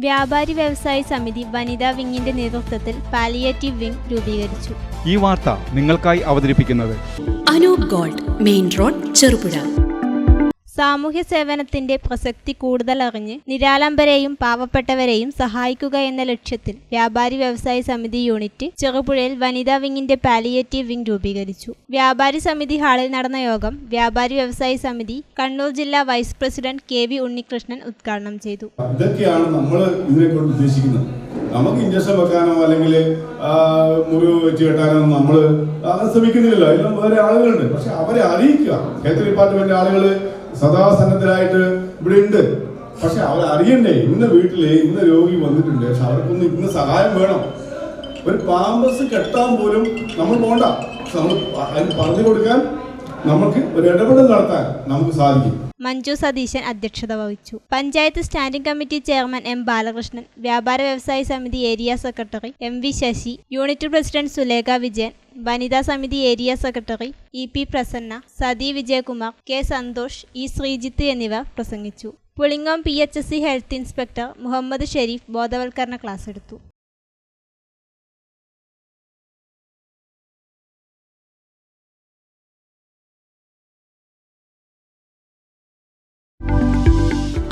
വ്യാപാരി വ്യവസായി സമിതി വനിതാ വിങ്ങിന്റെ നേതൃത്വത്തിൽ പാലിയേറ്റീവ് വിങ് രൂപീകരിച്ചു. ഈ വാർത്ത നിങ്ങൾക്കായി അവതരിപ്പിക്കുന്നത് Anoop Gold, main road, Cherupuzha. സാമൂഹ്യ സേവനത്തിന്റെ പ്രസക്തി കൂടുതൽ അറിഞ്ഞ് നിരാലംബരെയും പാവപ്പെട്ടവരെയും സഹായിക്കുക എന്ന ലക്ഷ്യത്തിൽ വ്യാപാരി വ്യവസായി സമിതി യൂണിറ്റ് ചെറുപുഴയിൽ വനിതാ വിങ്ങിന്റെ പാലിയേറ്റീവ് വിങ് രൂപീകരിച്ചു. വ്യാപാരി സമിതി ഹാളിൽ നടന്ന യോഗം വ്യാപാരി വ്യവസായി സമിതി കണ്ണൂർ ജില്ലാ വൈസ് പ്രസിഡന്റ് KV ഉണ്ണികൃഷ്ണൻ ഉദ്ഘാടനം ചെയ്തു. ഇതൊക്കെയാണ് നമ്മൾ ഇതിനെക്കൊണ്ട് ഉദ്ദേശിക്കുന്നത്. നമുക്ക് ഇഞ്ചക്ഷൻ വെക്കാനോ അല്ലെങ്കിൽ മുറിവ് വെച്ച് കെട്ടാനോ നമ്മൾ അങ്ങനെ ശ്രമിക്കുന്നില്ലല്ലോ. എല്ലാം വേറെ ആളുകളുണ്ട്. പക്ഷെ അവരെ അറിയിക്കുക. ഹെൽത്ത് ഡിപ്പാർട്ട്മെന്റ് ആളുകൾ സദാസന്നദ്ധരായിട്ട് ഇവിടെ ഉണ്ട്. പക്ഷെ അവർ അറിയണ്ടേ, ഇന്ന വീട്ടില് ഇന്ന രോഗി വന്നിട്ടുണ്ട്, പക്ഷെ അവർക്കൊന്ന് ഇന്ന് സഹായം വേണം. ഒരു പാമ്പസ് കെട്ടാൻ പോലും നമ്മൾ പോണ്ട. നമ്മൾ പറഞ്ഞു കൊടുക്കാൻ, നമുക്ക് ഒരു ഇടപെടൽ നടത്താൻ നമുക്ക് സാധിക്കും. മഞ്ജു സതീശൻ അധ്യക്ഷത വഹിച്ചു. Panchayat standing committee chairman M Balakrishnan, വ്യാപാര വ്യവസായി സമിതി area secretary MV Sasi, unit president Sulekha Vijayan, വനിതാ സമിതി area secretary EP Prasanna, Sathi Vijayakumar, K Santhosh, E Sreejith എന്നിവർ പ്രസംഗിച്ചു. Pulingome PHSC health inspector Muhammad Shareef ബോധവൽക്കരണ ക്ലാസ് എടുത്തു.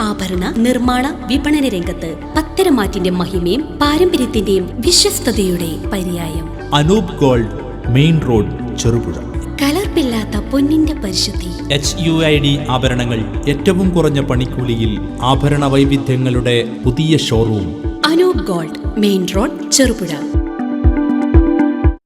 ആഭരണ നിർമ്മാണ വിപണന രംഗത്ത് പത്തരമാറ്റിന്റെ മഹിമയും പാരമ്പര്യത്തിന്റെയും വിശ്വസ്തയുടെ പര്യായം. Anoop Gold, main road, Cherupuzha. കലർപ്പില്ലാത്ത പൊന്നിന്റെ പരിശുദ്ധി. HUID ആഭരണങ്ങൾ ഏറ്റവും കുറഞ്ഞ പണിക്കൂലിയിൽ ആഭരണ വൈവിധ്യങ്ങളുടെ പുതിയ showroom. Anoop Gold, main road, Cherupuzha.